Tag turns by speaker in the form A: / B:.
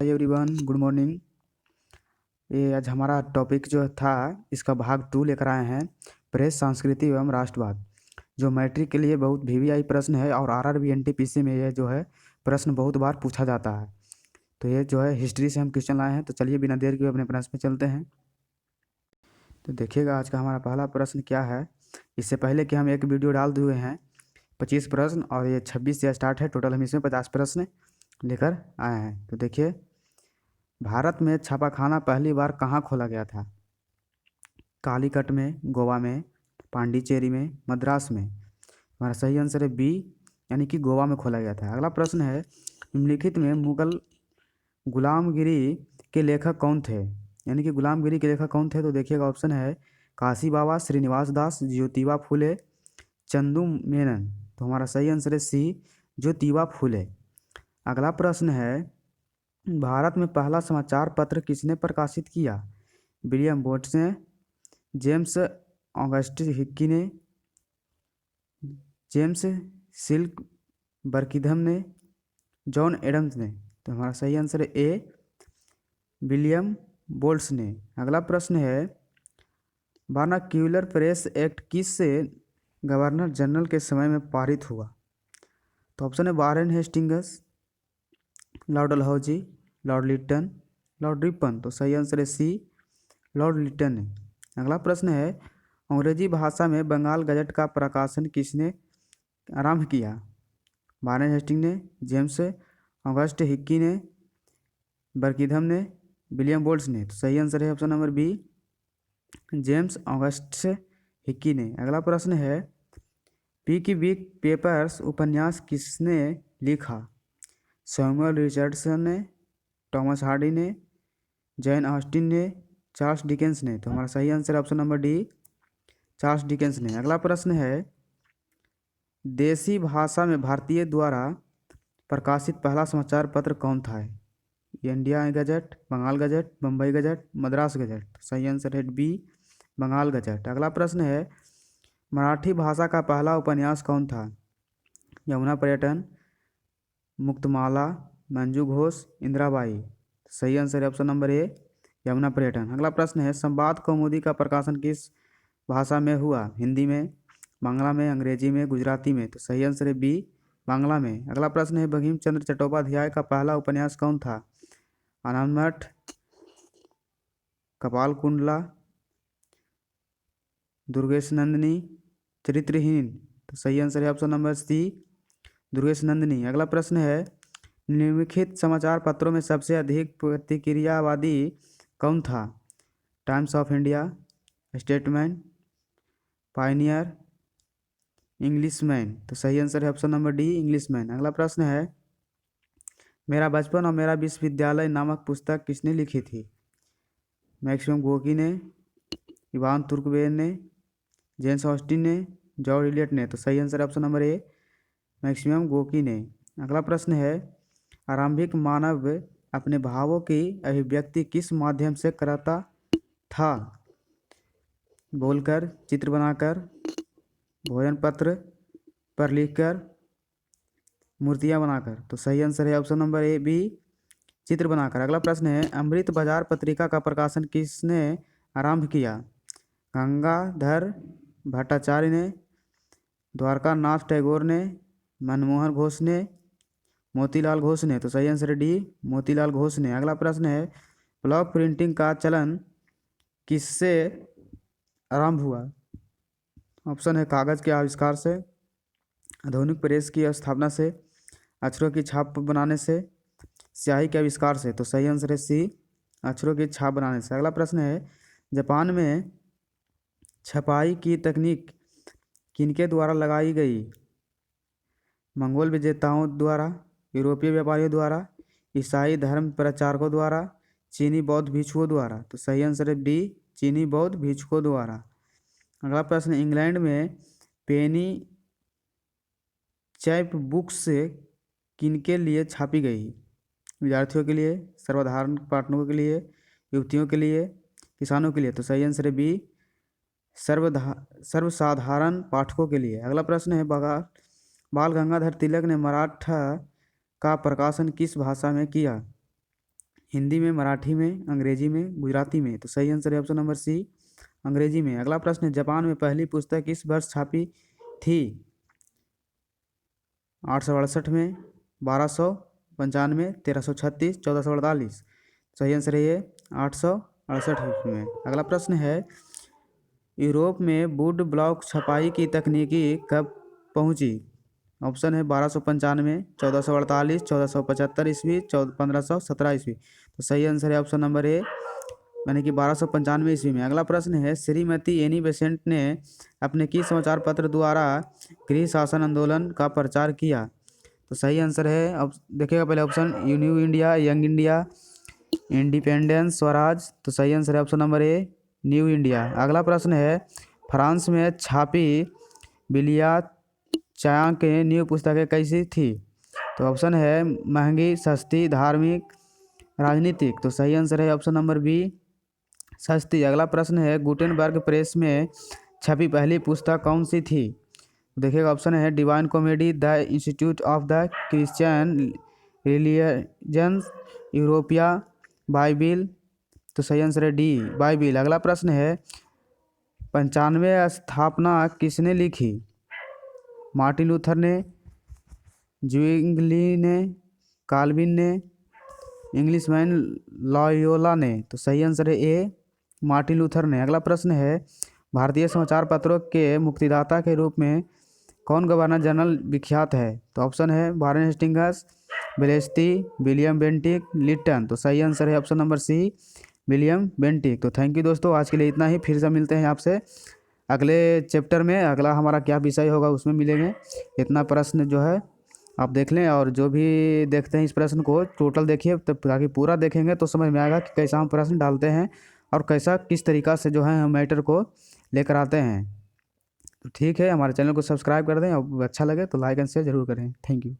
A: Hi everyone, good morning. ये आज हमारा टॉपिक जो था इसका भाग 2 लेकर आए हैं, प्रेस संस्कृति एवं राष्ट्रवाद। जो मैट्रिक के लिए बहुत वीवीआई प्रश्न है और आरआरबी एनटीपीसी में ये जो है प्रश्न बहुत बार पूछा जाता है। तो ये जो है हिस्ट्री से हम क्वेश्चन लाए हैं। तो चलिए बिना देर के अपने प्रश्न में चलते हैं। तो देखिएगा आज का हमारा पहला प्रश्न क्या है। इससे पहले कि हम एक वीडियो डाल दिए हैं 25 प्रश्न, और ये 26 से स्टार्ट है। टोटल हम इसमें 50 प्रश्न लेकर आए हैं। तो देखिए, भारत में छापाखाना पहली बार कहाँ खोला गया था? कालीकट में, गोवा में, पांडिचेरी में, मद्रास में। हमारा सही आंसर है बी, यानी कि गोवा में खोला गया था। अगला प्रश्न है, निम्नलिखित में मुगल गुलामगिरी के लेखक कौन थे? यानी कि गुलामगिरी के लेखक कौन थे? तो देखिएगा, ऑप्शन है काशी बाबा, श्रीनिवास दास, ज्योतिबा फुले, चंदू मेनन। तो हमारा सही आंसर है सी, ज्योतिबा फुले। अगला प्रश्न है, भारत में पहला समाचार पत्र किसने प्रकाशित किया? विलियम बोट्स ने, जेम्स ऑगस्टिन हिक्की ने, जेम्स सिल्क बर्किंघम ने, जॉन एडम्स ने। तो हमारा सही आंसर है ए, विलियम बोल्ट्स ने। अगला प्रश्न है, वर्नाक्यूलर प्रेस एक्ट किस गवर्नर जनरल के समय में पारित हुआ? तो ऑप्शन है Warren Hastings, lord Dalhousie, lord Lytton, lord Ripon. तो सही आंसर है सी, लॉर्ड लिटन है। अगला प्रश्न है, अंग्रेजी भाषा में बंगाल गजट का प्रकाशन किसने आरंभ किया? वारेन हेस्टिंग ने, जेम्स ऑगस्ट हिक्की ने, बर्किंघम ने, विलियम बोल्ट्स ने। तो सही आंसर है option number B, James August Hicky ने। अगला प्रश्न है, पी की वीक पेपर्स उपन्यास किसने लिखा? सैमुअल रिचर्डसन ने, टॉमस हार्डी ने, जैन ऑस्टिन ने, चार्ल्स डिकेंस ने। तो हमारा सही आंसर है option number D, Charles Dickens ने। अगला प्रश्न है, देसी भाषा में भारतीय द्वारा प्रकाशित पहला समाचार पत्र कौन था? India gazette, Bengal gazette, Bambai gazette, Madras gazette. तो सही आंसर है बी, बंगाल गजट। अगला प्रश्न है, मराठी भाषा का पहला उपन्यास कौन था? यमुना पर्यटन, मुक्तमाला, मंजू घोष, इंदिराबाई। सही आंसर है ऑप्शन नंबर ए, यमुना पर्यटन। अगला प्रश्न है, संवाद कौमुदी का प्रकाशन किस भाषा में हुआ? हिंदी में, बांग्ला में, अंग्रेजी में, गुजराती में। तो सही आंसर है बी, बांग्ला में। अगला प्रश्न है, बंकिम चंद्र चट्टोपाध्याय का पहला उपन्यास कौन था? आनंदमठ, कपाल कुंडला, दुर्गेश नंदिनी, चरित्रहीन। तो सही आंसर है option number C, Durgesh Nandini. अगला प्रश्न है, निम्नलिखित समाचार पत्रों में सबसे अधिक प्रतिक्रियावादी कौन था? Times of India, statement, Pioneer, Englishman. तो सही आंसर है ऑप्शन नंबर डी, इंग्लिशमैन। अगला प्रश्न है, मेरा बचपन और मेरा विश्वविद्यालय नामक पुस्तक किसने लिखी थी? मैक्सिम गोकी ने, इवान तुर्कवेन ने, जेम्स ऑस्टिन ने, जॉर्ज इलियट ने। तो सही आंसर है option number A, maximum Goki ने। अगला प्रश्न है, आरंभिक मानव अपने भावों की अभिव्यक्ति किस माध्यम से करता था? बोलकर, चित्र बनाकर, भोजन पत्र पर लिखकर, मूर्तियां बनाकर। तो सही आंसर है ऑप्शन नंबर ए बी, चित्र बनाकर। अगला प्रश्न है, अमृत बाजार पत्रिका का प्रकाशन किसने आरंभ किया? गंगाधर भट्टाचार्य ने, द्वारका नाथ टैगोर ने, मनमोहन घोष ने, मोतीलाल घोष ने। तो सही आंसर है डी, मोतीलाल घोष ने। अगला प्रश्न है, ब्लॉक प्रिंटिंग का चलन किससे आरंभ हुआ? ऑप्शन है कागज के आविष्कार से, आधुनिक प्रेस की स्थापना से, अक्षरों की छाप बनाने से, स्याही के आविष्कार से। तो सही आंसर है सी, अक्षरों की छाप बनाने से। अगला प्रश्न है, जापान में छपाई की तकनीक किनके द्वारा लगाई गई? मंगोल विजेताओं द्वारा, यूरोपीय व्यापारियों द्वारा, ईसाई धर्म प्रचारकों द्वारा, चीनी बौद्ध भिक्षुओं द्वारा। तो सही आंसर है डी, चीनी बौद्ध भिक्षुओं द्वारा। अगला प्रश्न, इंग्लैंड में पेनी चैप बुक्स किनके लिए छापी गई? विद्यार्थियों के लिए, सर्वसाधारण पाठकों के लिए, युवतियों के लिए, किसानों के लिए। तो सही आंसर है बी, सर्वसाधारण पाठकों के लिए। अगला प्रश्न है, बाल गंगाधर तिलक ने मराठा का प्रकाशन किस भाषा में किया? हिंदी में, मराठी में, अंग्रेजी में, गुजराती में। तो सही आंसर है ऑप्शन नंबर सी, अंग्रेजी में। अगला प्रश्न है, जापान में पहली पुस्तक किस वर्ष छपी थी? 868 में, 1295, 1336, 1448। सही आंसर है ये 868 में। अगला प्रश्न है, यूरोप में वुड ब्लॉक छपाई की तकनीकी कब पहुंची? ऑप्शन है 1295, 1448, 1475 ईस्वी, 1517 ईस्वी। तो सही आंसर है ऑप्शन नंबर ए, यानी कि 1295 ईस्वी में। अगला प्रश्न है, श्रीमती एनी बेसेंट ने अपने किस समाचार पत्र द्वारा गृह शासन आंदोलन का प्रचार किया? तो सही आंसर है, अब देखिएगा पहले option, new India, young India, independence, Swaraj. तो सही आंसर है option number A, new India. अगला प्रश्न है, फ्रांस में छापी बिलिया चाया के न्यू पुस्तकें कैसी थी? तो ऑप्शन है महंगी, सस्ती, धार्मिक, राजनीतिक। तो सही आंसर है ऑप्शन नंबर बी, सस्ती। अगला प्रश्न है, गुटेनबर्ग प्रेस में छपी पहली पुस्तक कौन सी थी? देखिएगा ऑप्शन है divine comedy, the institute of the Christian religions, europaea, Bible. तो सही आंसर है डी, बाइबिल। अगला प्रश्न है, 95 स्थापना किसने लिखी? मार्टिन लूथर ने, ज्विंगली ने, काल्विन ने, इंग्लिशमैन लॉयोला ने। तो सही आंसर है ए, मार्टिन लूथर ने। अगला प्रश्न है, भारतीय समाचार पत्रों के मुक्तिदाता के रूप में कौन गवर्नर जनरल विख्यात है? तो ऑप्शन है वारेन हेस्टिंग्स, ब्लेस्टी, विलियम बेंटिक, लिटन। तो सही आंसर है option number C, William Bentinck. तो थैंक यू दोस्तों, आज के लिए इतना ही। फिर से मिलते हैं आपसे अगले चैप्टर में। अगला हमारा क्या विषय होगा उसमें मिलेंगे। इतना प्रश्न जो है आप देख लें, और जो भी देखते हैं इस प्रश्न को टोटल देखिए, तब ताकि पूरा देखेंगे तो समझ में आएगा कि कैसा हम प्रश्न डालते हैं और कैसा किस तरीक़ा से जो है हम मैटर को लेकर आते हैं। तो ठीक है, हमारे चैनल को सब्सक्राइब कर दें और अच्छा लगे तो लाइक एंड शेयर ज़रूर करें। Thank you.